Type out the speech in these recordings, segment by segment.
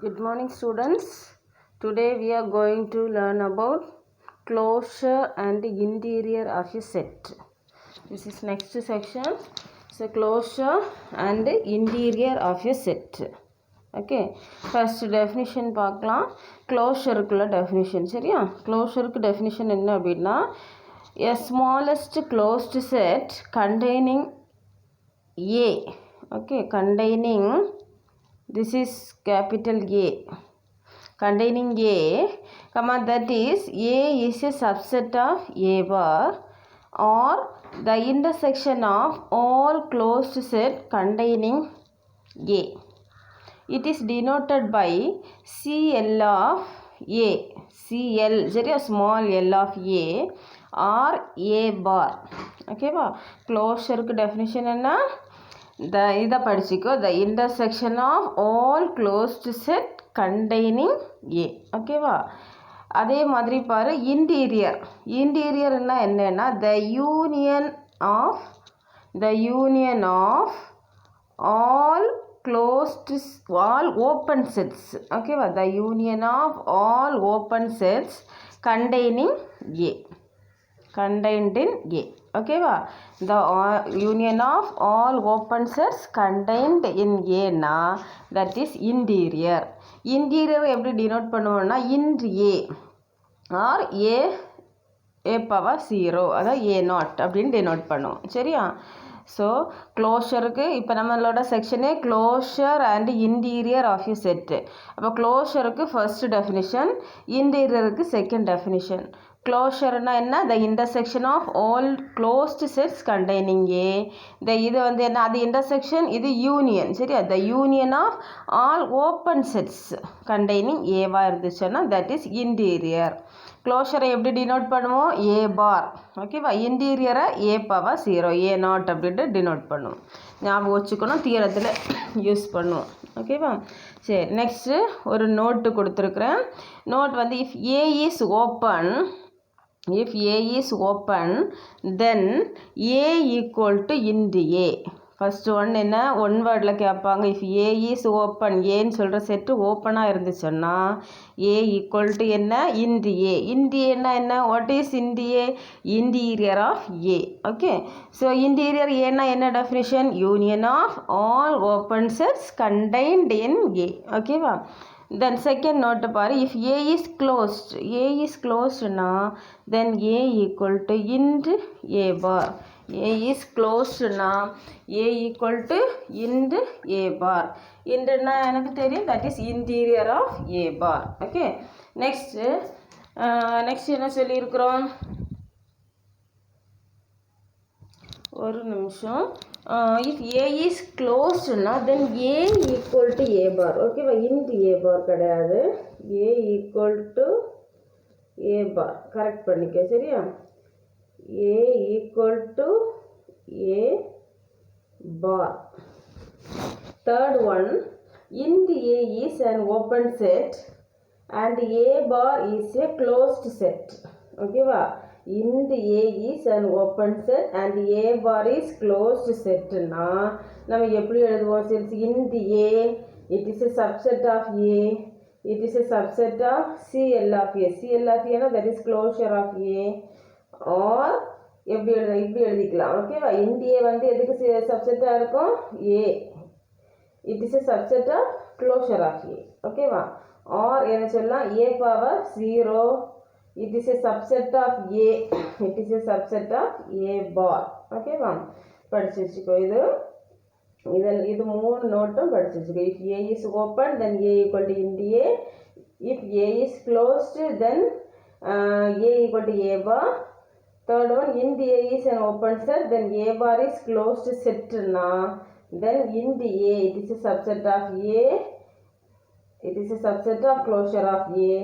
Good morning, students. Today we are going to learn about closure and interior of a set. This is next section. So closure and interior of a set. Okay. First definition பார்க்கலாம். Closureக்குள்ள definition சரியா? Closureக்கு definition என்ன அப்படின்னா a smallest closed set containing A. Okay, containing, this is capital A, containing A, comma, that is A is a subset of A bar or the intersection of all closed set containing A. It is denoted by CL of A, CL, very small L of A or A bar. Okay வா? Closureக்கு definition என்ன? இதை படிச்சுக்கோ, the intersection of all closed set containing A. ஓகேவா? அதே மாதிரி பாரு interior. இன்டீரியர்னா என்னன்னா the union of all closed, all open sets. ஓகேவா? the union of all open sets containing A, contained in A. ஓகேவா? the union of all open sets contained in A னா that is interior. interior எப்படி denote பண்ணுவோம்னா int A or A power 0, அதாவது A0 அப்படின்னு denote பண்ணுவோம். சரியா? So க்ளோஷருக்கு இப்போ நம்மளோட செக்ஷனே closure and interior of U set. அப்போ க்ளோஷருக்கு ஃபர்ஸ்ட் டெஃபினிஷன், இன்டீரியருக்கு செகண்ட் டெஃபினிஷன். க்ளோஷர்னா என்ன? The intersection of all closed sets containing A. இது வந்து என்ன? அது இன்டர்செக்ஷன், இது யூனியன். சரியா? The union of all open sets containing ஏவாக இருந்துச்சுன்னா தட் இஸ் இன்டீரியர். க்ளோஷரை எப்படி டினோட் பண்ணுவோம்? ஏ பார். ஓகேவா? இன்டீரியரை ஏ பவர் 0, A0 அப்படின்ட்டு டினோட் பண்ணுவோம். ஞாபகம் வச்சுக்கணும், தியரத்தில் யூஸ் பண்ணுவோம். ஓகேவா? சரி, நெக்ஸ்ட்டு ஒரு நோட்டு கொடுத்துருக்குறேன். நோட் வந்து if A is open, if A is open then A equal to int A. First one என்ன? ஒன் வேர்டில் கேட்பாங்க. இஃப் ஏ இஸ் ஓப்பன், ஏன்னு சொல்கிற செட்டு ஓப்பனாக இருந்துச்சுன்னா ஏ ஈக்குவல் டு என்ன? Int A. இன்ட் ஏன்னா என்ன? What is int A? Interior of A. Okay, so interior ஏன்னா என்ன definition? Union of all open sets contained in A. ஓகேவா? then second note பாரு, if A is closed, A is closed na then A equal to int A bar. A is closed na A equal to int A bar. int na எனக்கு தெரியும், that is interior of A bar. okay, next என்ன சொல்லி இருக்கிறோம்? ஒரு நிமிஷம். if A is closed na then A equal to A bar. ஓகேவா? int A bar கிடையாது, A equal to A bar. Correct பண்ணிக்க. சரியா? A equal to A bar. Third one, int A is an open set and A bar is a closed set. ஓகேவா? int A is an open set and A bar is closed set னா நம்ம எப்படி எழுதுவோம்? since int A, it is a subset of A, it is a subset of CL of A. CL of A னா that is closure of A. or எப்படி எழுதிக்கலாம். ஓகேவா? int A வந்து எதுக்கு சப்செட்டாக இருக்கும்? A, it is a subset of closure of A. ஓகேவா? or என்ன சொல்லலாம்? A power 0, it is a subset of A, it is a subset of A bar. ஓகேவா? படிச்சு வச்சுக்கோ. இது மூணு நோட்டும் படிச்சு வச்சுக்கோ. if A is open then A equal to int A, if A is closed then A equal to A bar. Third one, int A is an open set then A bar is closed set na then int A, it is a subset of A, it is a subset of closure of A.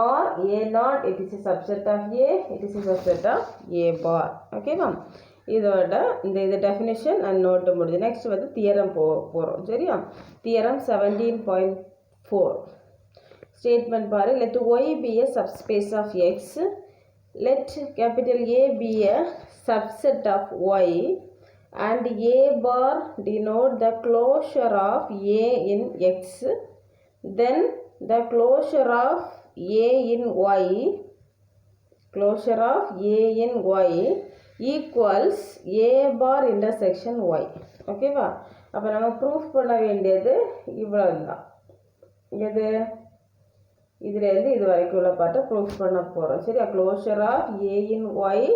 or A0, it is a subset of A, it is a subset of A bar. okay ma'am? இதோட இந்த definition and note முடிஞ்சு. Next வந்து theorem போகிறோம். சரியா? Theorem 17.4 statement பாரு. let Y be a subspace of X, let capital A be a subset of Y and A bar denote the closure of A in X then the closure of A in Y, closure of A in Y equals A bar intersection Y. ஓகேவா? அப்போ நம்ம proof பண்ண வேண்டியது இவ்வளவுதான். எது? இதுலேருந்து இது வரைக்கும் உள்ள பார்ட்டை ப்ரூஃப் பண்ண போகிறோம். சரியா? Closure of A in Y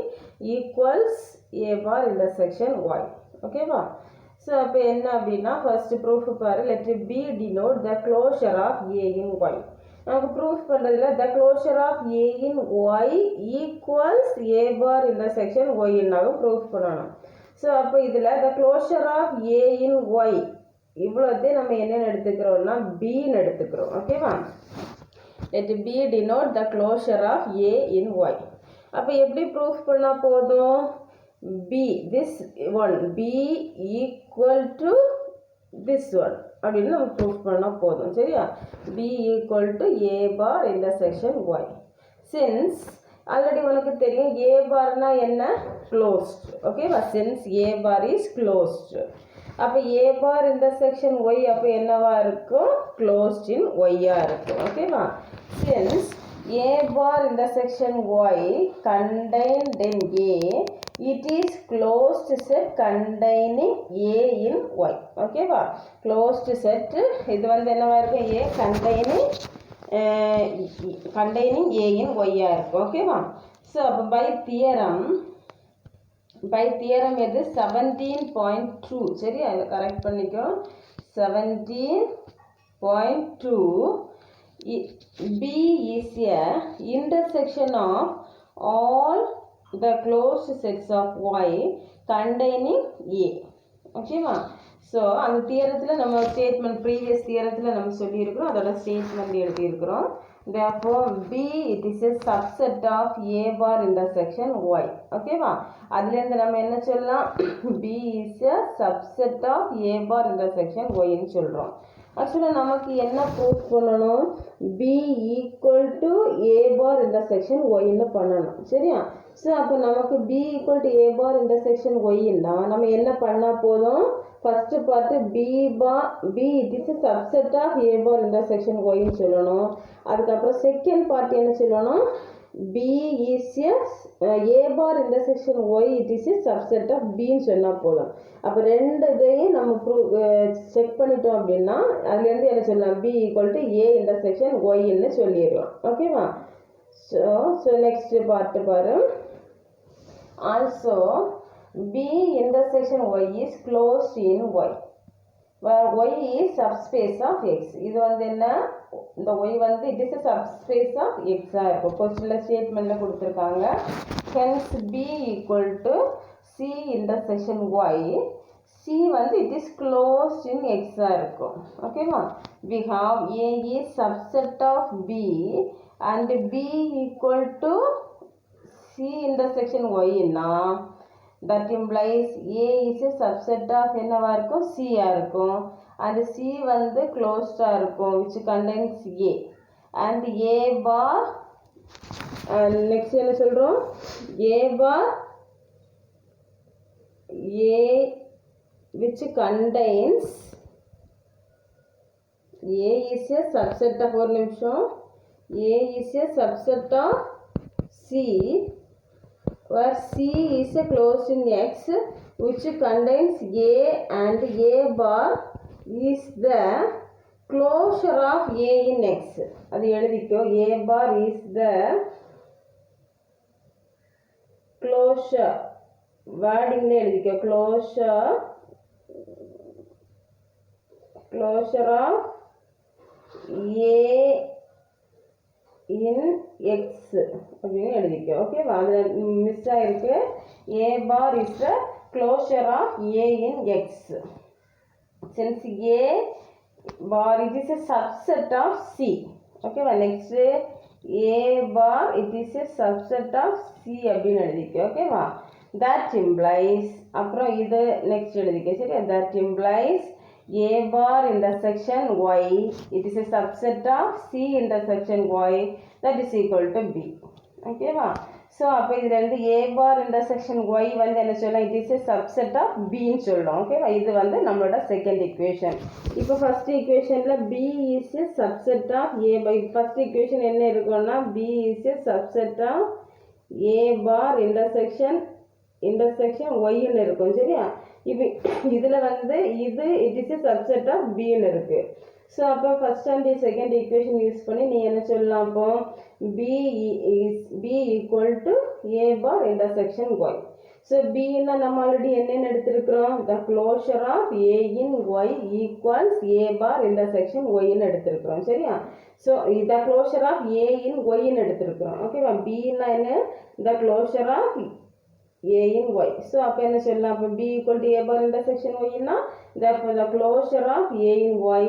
equals A bar intersection Y. ஓகேவா? ஸோ அப்போ என்ன அப்படின்னா ஃபர்ஸ்ட் ப்ரூஃப் பாரு. Let B denote the closure of A in Y. நமக்கு ப்ரூஃப் பண்ணுறதுல the closure of A in Y equals A bar intersection ஒய்னாக proof பண்ணணும். So அப்போ இதில் the closure of A in Y இவ்வளோத்தையும் நம்ம என்னென்னு எடுத்துக்கிறோம்னா பின்னு எடுத்துக்கிறோம். ஓகேவா? let B denote the closure of A in Y. அப்போ எப்படி ப்ரூஃப் பண்ணால் போதும்? B this one B equal to this one அப்படின்னு நம்ம ப்ரூஃப் பண்ணால் போதும். சரியா? B equal to A bar intersection Y. since already உனக்கு தெரியும் A barனா என்ன? closed. ஓகேவா? since A bar is closed. அப்போ A bar intersection Y அப்போ என்னவா இருக்கும்? closed in Y-ஆ இருக்கும். ஓகேவா? since A bar intersection Y contained in A, it is closed set containing A in Y. ஓகேவா? closed set இது வந்து என்னவா இருக்கும்? A containing A in Y-ஆ இருக்கும். ஓகேவா? ஸோ அப்போ பை தியரம் எது? 17.2. சரியா? இதை கரெக்ட் பண்ணிக்கோ. 17.2 B is a intersection of all the closed sets of Y containing A. ஓகேவா? ஸோ அந்த தியரத்தில் நம்ம ஸ்டேட்மெண்ட் ப்ரீவியஸ் தியரத்தில் நம்ம சொல்லியிருக்கிறோம். அதோட statement எழுதியிருக்கிறோம். therefore B it is a subset of A bar intersection Y. ஓகேவா? அதுலேருந்து நம்ம என்ன சொல்லலாம்? B is a subset of A bar intersection Y ன்னு சொல்கிறோம். ஆக்சுவலாக நமக்கு என்ன ப்ரூஃப் பண்ணணும்? B equal to A bar intersection ஒய்ன்னு பண்ணணும். சரியா? ஸோ அப்போ நமக்கு B equal to A bar intersection ஒய்ன்னா நம்ம என்ன பண்ணால் போதும்? First part B it is a subset of A bar intersection ஒய்ன்னு சொல்லணும். அதுக்கப்புறம் செகண்ட் பார்ட் என்ன சொல்லணும்? B is A bar intersection Y it is a subset of Bன்னு சொன்னால் போதும். அப்போ ரெண்டு இதையும் நம்ம செக் பண்ணிட்டோம் அப்படின்னா அதுலேருந்து என்ன சொல்லலாம்? B equal to A intersection Yன்னு சொல்லிடலாம். ஓகேவா? ஸோ நெக்ஸ்ட் பார்ட்டு பாரு. Also B intersection Y is closed in Y where Y is subspace of X. இது வந்து என்ன? இந்த Y வந்து it is a subspace of X-ஆ இருக்கும். கொஸ்டினில் ஸ்டேட்மெண்ட்டில் கொடுத்துருக்காங்க. hence B equal to C intersection Y. C வந்து it is closed in X-ஆ இருக்கும். ஓகேவா? we have A is subset of B and B equal to C intersection Y ன்னா that implies A is a subset of என்னவா இருக்கும்? C-ஆ இருக்கும். and C வந்து closed-ஆ இருக்கும் which contains A and A bar next என்ன சொல்கிறோம்? A bar A which contains A is a subset of ஒரு நிமிஷம் A is a subset of C where C is a closed in X which contains A and A bar is the closure of A in X. அது எழுதிக்கோ. A bar is the closure wording எழுதிக்கோ. closure of A in X அப்படின்னு எழுதிக்கோ. ஓகேவா? அதில் miss ஆகிருக்கு. A bar is the closure of A in X. since A bar it is a subset of C. ஓகேவா? next A bar it is a subset of C அப்படின்னு எழுதிக்கோ. ஓகேவா? that implies அப்புறம் இது next எழுதிக்கோ. சரியா? that implies A bar intersection Y it is a subset of C intersection Y that is equal to B. ஓகேவா? So அப்போ இதில் வந்து ஏ bar intersection Y வந்து என்ன சொல்லலாம், it is a subset of பின்னு சொல்லலாம். ஓகேவா, இது வந்து நம்மளோட செகண்ட் ஈக்குவேஷன். இப்போ ஃபர்ஸ்ட் ஈக்குவேஷனில் B is a subset of A பை, ஃபர்ஸ்ட் ஈக்குவேஷன் என்ன இருக்கும்னா B is a subset of A bar intersection ஒய்ன்னு இருக்கும். சரியா, இப்போ இதில் வந்து இது it is a subset of பின்னு இருக்குது. ஸோ அப்போ first and second equation use பண்ணி நீ என்ன சொல்லலாம், அப்போ B equal to A bar intersection Y. So பின்னா நம்ம ஆல்ரெடி என்னென்னு எடுத்திருக்கிறோம், the closure of A in Y equals A bar intersection ஒய்ன்னு எடுத்திருக்கிறோம். சரியா, so the closure of A in ஒய்ன்னு எடுத்திருக்கிறோம். ஓகேவா, பின்னா என்ன, the closure of a in y. So அப்போ என்ன சொல்லலாம், அப்போ b equal to a bar intersection y னா therefore the closure of a in y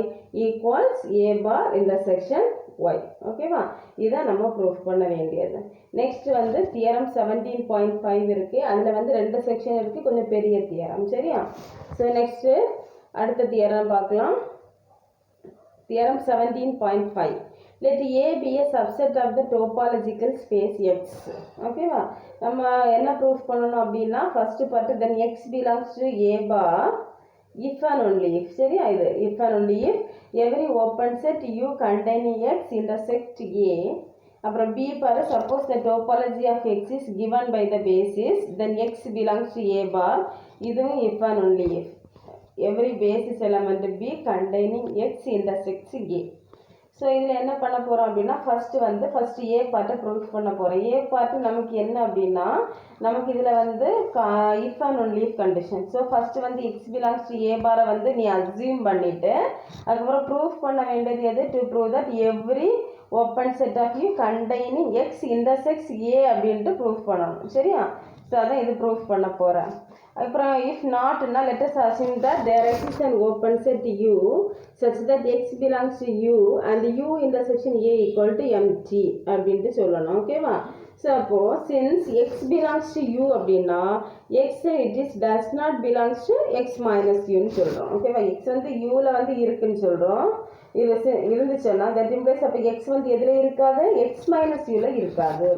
equals a bar intersection y. ஓகேவா, இதான் நம்ம ப்ரூஃப் பண்ண வேண்டியது. நெக்ஸ்ட் வந்து தியரம் 17.5 இருக்கு. அதில் வந்து 2 செக்ஷன் இருக்கு, கொஞ்சம் பெரிய தியரம். சரியா, ஸோ நெக்ஸ்ட் அடுத்த தியரம் பார்க்கலாம். Theorem 17.5. Let A be a subset of the topological space X. ஓகேவா, நம்ம என்ன ப்ரூஃப் பண்ணணும் அப்படின்னா first part then X belongs to A bar if and only if. சரியா, இது if and only if every open set U containing X intersect A. அப்புறம் B பாரு, suppose the topology of X is given by the basis then X belongs to A bar. இதுவும் if and only if every basis element B containing X intersects A. So இதில் என்ன பண்ண போகிறோம் அப்படின்னா first ஏ பார்ட்டை proof பண்ண போகிறோம். ஏ part நமக்கு என்ன அப்படின்னா நமக்கு இதில் வந்து if and only if condition. So first வந்து எக்ஸ் பிலாங்ஸ் டு ஏ பாரை வந்து நீ அஸ்யூம் பண்ணிவிட்டு அதுக்கப்புறம் ப்ரூஃப் பண்ண வேண்டியது எது, to prove that every open set of U containing X intersects A அப்படின்ட்டு ப்ரூஃப் பண்ணணும். சரியா, ஸோ அதான் இது ப்ரூஃப் பண்ண போகிறேன். அப்புறம் if notனா let us assume that there exists an open set U such that X belongs to U and U intersection A equal to empty அப்படின்ட்டு சொல்லணும். ஓகேவா, ஸோ அப்போ since X belongs to U அப்படின்னா X it is does not belongs to X minus Uன்னு சொல்கிறோம். ஓகேவா, X வந்து Uவில் வந்து இருக்குன்னு சொல்கிறோம். இருந்துச்சுன்னா that implies அப்போ X வந்து எதில் இருக்காது, X minus Uவில் இருக்காது.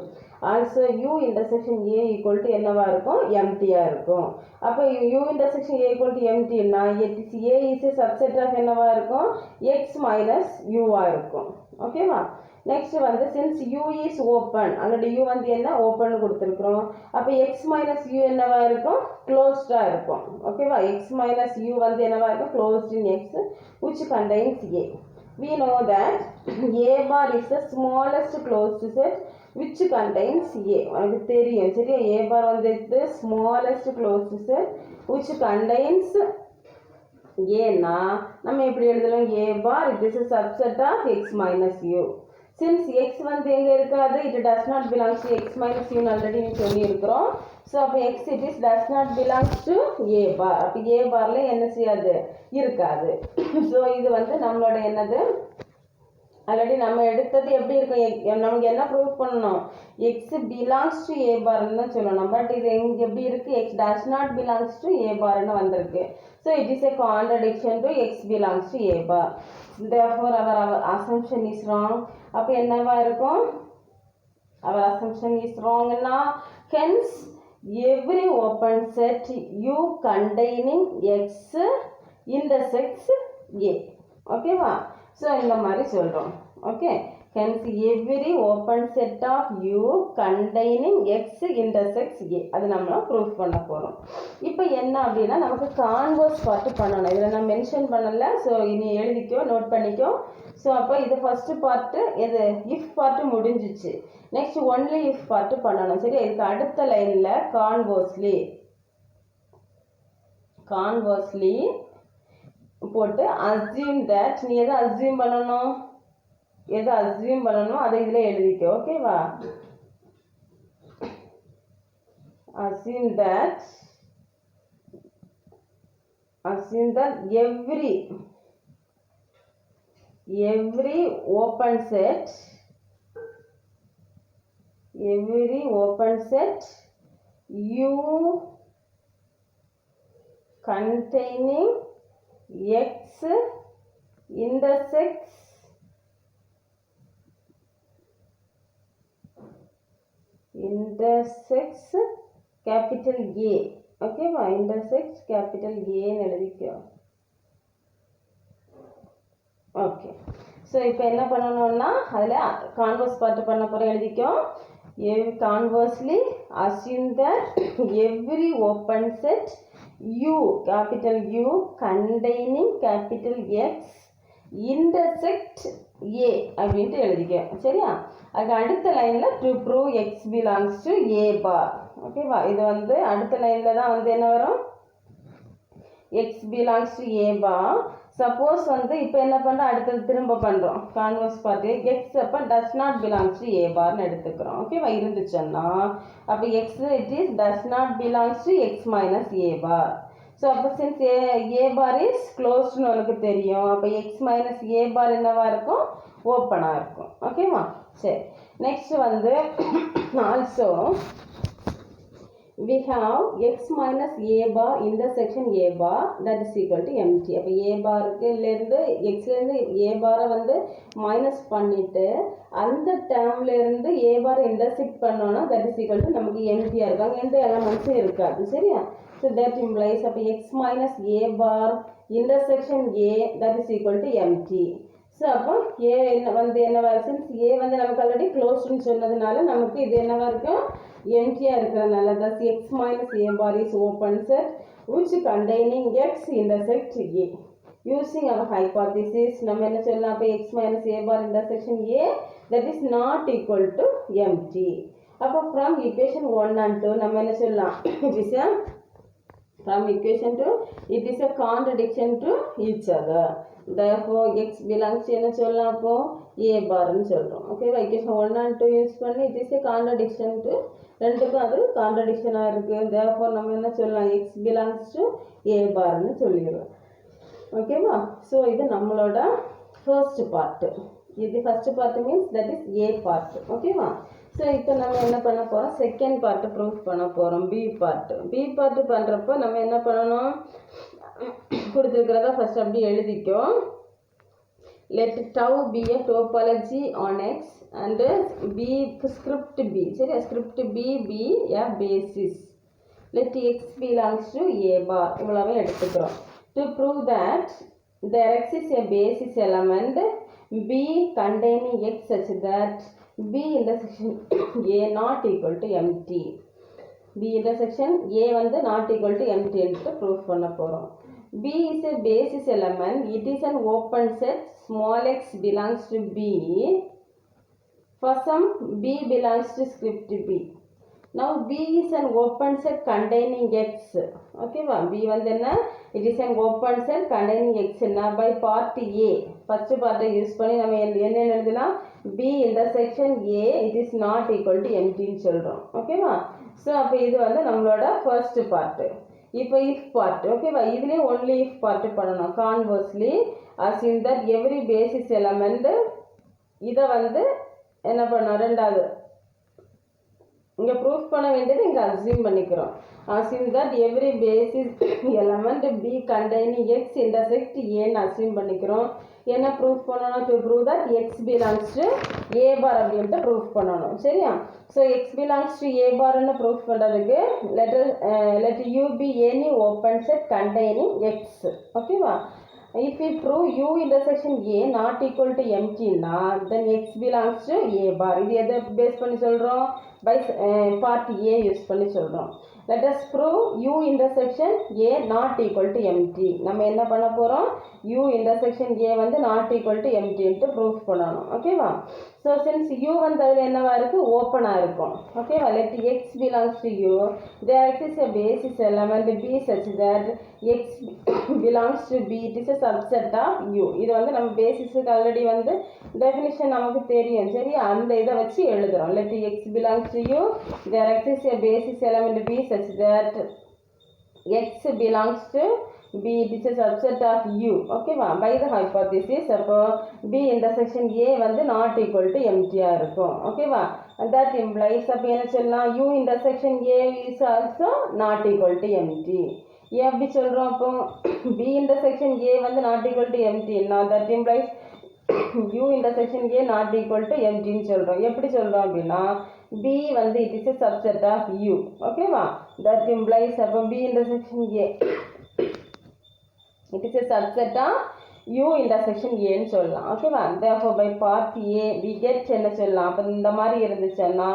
Also U intersection A equal to என்னவா இருக்கும், எம்டியாக இருக்கும். அப்போ U intersection A equal to எம்டின்னா A is a subset of என்னவா இருக்கும், X minus Uவா இருக்கும். ஓகேவா, நெக்ஸ்ட் வந்து since U is open, already U வந்து என்ன ஓப்பன் கொடுத்துருக்குறோம், அப்போ X minus U என்னவா இருக்கும், க்ளோஸ்டாக இருக்கும். ஓகேவா, X minus U வந்து என்னவா இருக்கும், closed in X which contains A. We know that A bar is the smallest closed set which contains A. உனக்கு தெரியும். சரியா, A bar வந்து the smallest closed set which contains A னா நம்ம எப்படி எழுதலாம், A bar it is a subset of X minus U. Since X வந்து எங்கே இருக்காது, it does not belong to X minus U already நீ சொல்லி இருக்கிறோம். ஸோ அப்போ X it is does not belongs to A bar. அப்போ A barல என்ன செய்யாது, இருக்காது. ஸோ இது வந்து நம்மளோட என்னது, ஆல்ரெடி நம்ம எடுத்தது எப்படி இருக்கும், நமக்கு என்ன ப்ரூஃப் பண்ணணும், எக்ஸ் பிலாங்ஸ் டு ஏ பார்ன்னு தான் சொல்லணும். பட் இது எங்கே எப்படி இருக்குது, X does not belongs to A பார்ன்னு வந்திருக்கு. So it is a contradiction to X belongs to A bar. therefore our assumption is wrong. அப்போ என்னவா இருக்கும், our assumption is wrongனா hence every open set U containing X intersects A. ஓகேவா, so இந்த மாதிரி சொல்கிறோம். Okay, hence every open set of U containing X intersects A. அது நம்ம ப்ரூஃப் பண்ண போகிறோம். இப்போ என்ன அப்படின்னா நமக்கு கான்வர்ஸ் பார்ட்டு பண்ணணும். இதில் நான் மென்ஷன் பண்ணலை, ஸோ இனி எழுதிக்கோ, நோட் பண்ணிக்கோ. ஸோ அப்போ இது ஃபஸ்ட்டு பார்ட்டு எது, இஃப் பார்ட்டு முடிஞ்சிச்சு. நெக்ஸ்ட் ஒன்லி இஃப் பார்ட்டு பண்ணணும். சரி, இதுக்கு அடுத்த லைனில் கான்வர்ஸ்லி போட்டு அஸ்யூம் தட், நீ எதை அஸ்யூம் பண்ணணும், அதை இதில் எழுதிக்க. ஓகேவா, assume that every open set U containing X intersects intersects capital A. ஓகேவா, intersects capital Aன்னு எழுதிக்கோ. ஓகே, ஸோ இப்போ என்ன பண்ணணும்னா அதில் கான்வர்ஸ் பார்ட் பண்ண போகிறோம். எழுதிக்கோ. Conversely, assume that every open set U, capital U, containing capital X intersect A அப்படின்ட்டு எழுதிக்க. சரியா, அதுக்கு அடுத்த லைனில் to prove X belongs to A bar. ஓகேவா, இது வந்து அடுத்த லைனில் தான் வந்து என்ன வரும், X belongs to A bar. Suppose வந்து இப்போ என்ன பண்ணுறோம், அடுத்தது திரும்ப பண்ணுறோம் கான்வர்ஸ் பார்ட்டு. எக்ஸ் அப்போ does not belongs to A பார்னு எடுத்துக்கிறோம். ஓகேவா, இருந்துச்சுன்னா அப்போ x it is does not belongs to x minus A bar. So அப்போ சின்ஸ் ஏ பார் இஸ் க்ளோஸ்ட்னு உனக்கு தெரியும், அப்போ எக்ஸ் மைனஸ் ஏ பார் என்னவாக இருக்கும், ஓப்பனாக இருக்கும். ஓகேவா, சரி. நெக்ஸ்ட் வந்து also we have x minus a bar intersection a bar that is equal to empty. அப்போ a பார்லேருந்து xலேருந்து a பாரை வந்து மைனஸ் பண்ணிவிட்டு அந்த டேர்ம்லேருந்து a பாரை இன்டர்செக்ட் பண்ணோன்னா that is equal to நமக்கு எம்டியாக இருக்கும், அங்கே எந்த எலமெண்ட்ஸும் இருக்காது. சரியா, ஸோ that implies அப்போ x minus a bar intersection a that is equal to empty. So அப்போ ஏ வந்து என்னவா, சின்ஸ் ஏ வந்து நமக்கு ஆல்ரெடி க்ளோஸ்டுன்னு சொன்னதுனால நமக்கு இது என்னவா இருக்கும், எம்டியாக இருக்கிறதுனால thus x minus a bar is open set which containing x intersect A. Using our hypothesis நம்ம என்ன சொல்லலாம், அப்போ x minus a bar intersection A that is not equal to empty. அப்போ from equation 1 and 2 நம்ம என்ன சொல்லலாம், it is a from equation 2 it is a contradiction to each other. Therefore x belongs to என்ன சொல்லலாம், அப்போ a barன்னு சொல்கிறோம். ஓகேவா, equation 1 and 2 use பண்ணி it is a contradiction to, ரெண்டுக்கும் அது கான்ட்ரடிக்ஷனாக இருக்குது. therefore நம்ம என்ன சொல்லலாம், x belongs to a barன்னு சொல்லிடுறோம். ஓகேவா, ஸோ இது நம்மளோட ஃபர்ஸ்ட் பார்ட்டு. இது first part means that is a part. ஓகேவா, ஸோ இப்போ நம்ம என்ன பண்ண போகிறோம், செகண்ட் பார்ட்டு ப்ரூஃப் பண்ண போகிறோம், பி பார்ட்டு. பி பார்ட்டு பண்ணுறப்போ நம்ம என்ன பண்ணணும், கொடுத்துருக்கிறத ஃபர்ஸ்ட் அப்படி எழுதிக்கோ. let tau be a topology on X and B script B. சரி, script B be a basis. let X belongs to A bar. இவ்வளவு எடுத்துக்கிறோம். to prove that there exists a basis element B containing X such that B intersection A not equal to empty. B intersection A வந்து not equal to empty என்று prove பண்ண போகிறோம். B is a basis element. It is an open set. Small x belongs to B. For some B belongs to script B. Now B is an open set containing X. Okay, B வந்து என்ன, it is an open set containing X. Now by part A, first part use பண்ணி நம்ம என்ன எழுதலாம், B intersection A it is not equal to empty ன்னு சொல்கிறோம். ஓகேவா, so அப்போ இது வந்து நம்மளோட ஃபர்ஸ்ட் பார்ட்டு. இப்போ இஃப் பார்ட். ஓகேவா, இதுலேயே ஒன்லி இஃப் பார்ட் பண்ணணும். Conversely assume that every basis element, இதை வந்து என்ன பண்ணோம், ரெண்டாவது இங்கே ப்ரூஃப் பண்ண வேண்டியது இங்கே அஸ்யூம் பண்ணிக்கிறோம். assume that every basis element B containing X intersect Aன்னு அஸ்யூம் பண்ணிக்கிறோம். என்ன ப்ரூஃப் பண்ணணும், to prove that X belongs to A bar அப்படின்ட்டு ப்ரூஃப் பண்ணணும். சரியா, so X belongs to A barன்னு ப்ரூஃப் பண்ணுறதுக்கு let U be any open set containing X. ஓகேவா, if we prove U intersection A not equal to empty na, then X belongs to A bar. இது எதை base பண்ணி சொல்கிறோம், by part A use பண்ணி சொல்கிறோம். let us prove U intersection A not equal to empty. நம்ம என்ன பண்ண போகிறோம், U intersection A வந்து not equal to empty ன்ட்டு ப்ரூஃப் பண்ணணும். ஓகேவா, ஸோ சின்ஸ் U வந்து அதில் என்னவா இருக்குது, ஓப்பனாக இருக்கும். ஓகேவா, let X belongs to U. there exists a basis element B such that X belongs to B. it is a subset of U. இது வந்து நம்ம பேசிஸுக்கு ஆல்ரெடி வந்து டெஃபினிஷன் நமக்கு தெரியும். சரி, அந்த இதை வச்சு எழுதுகிறோம். let X belongs to U. there exists a basis element B such that X belongs to B. it is a subset of U. ஓகேவா, by the hypothesis அப்போ B intersection A வந்து not equal to empty-ஆ இருக்கும். ஓகேவா, that implies அப்போ என்ன சொல்லலாம், U intersection A is also not equal to empty. ஏன் அப்படி சொல்கிறோம், அப்போ B intersection A வந்து not equal to empty. now that implies U intersection A not equal to empty ன்னு சொல்கிறோம். எப்படி சொல்கிறோம் அப்படின்னா, B வந்து it is a subset of U. ஓகேவா? That implies அப்போ B intersection A. It is a subset of U intersection A ன்னு சொல்லலாம். ஓகேவா? Therefore by part A we get என்ன சொல்லலாம்? அப்போ இந்த மாதிரி இருந்துச்சுன்னா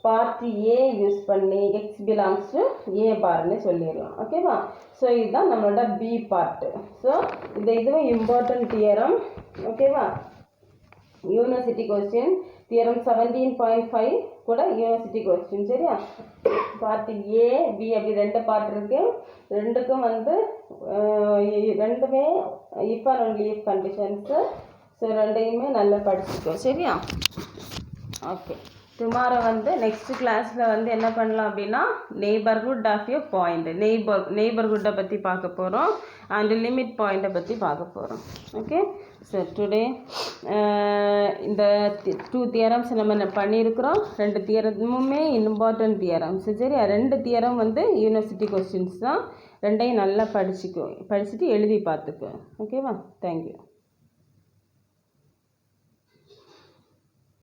part A யூஸ் பண்ணி x belongs to A பார்னு சொல்லிடலாம். ஓகேவா? ஸோ இதுதான் நம்மளோட B பார்ட். ஸோ இதுவும் இம்பார்ட்டன்ட் தியரம். ஓகேவா? யூனிவர்சிட்டி கொஸ்டின் தியரம் 17.5 கூட யூனிவர்சிட்டி கொஸ்டின். சரியா? பார்ட் ஏ பி அப்படி ரெண்டு பார்ட் இருக்கு. ரெண்டுக்கும் வந்து ரெண்டுமே if and only if conditions. So ரெண்டையுமே நல்லா படிச்சுக்கோ. சரியா? ஓகே. டுமாரோ வந்து நெக்ஸ்ட் கிளாஸில் வந்து என்ன பண்ணலாம் அப்படின்னா நெய்பர்ஹுட் ஆஃப் எ பாயிண்ட், நெய்பர்ஹுட்டை பற்றி பார்க்க போகிறோம் அண்ட் லிமிட் பாயிண்ட்டை பற்றி பார்க்க போகிறோம். ஓகே. ஸோ டுடே இந்த 2 தியரம்ஸ் நம்ம பண்ணியிருக்கிறோம். 2 தியரமுமே இம்பார்ட்டன்ட் தியரம்ஸ். சரி, 2 தியரம் வந்து யூனிவர்சிட்டி கொஸ்டின்ஸ் தான். ரெண்டையும் நல்லா படிச்சுட்டு எழுதி பார்த்துக்கோ. ஓகேவா? தேங்க்யூ.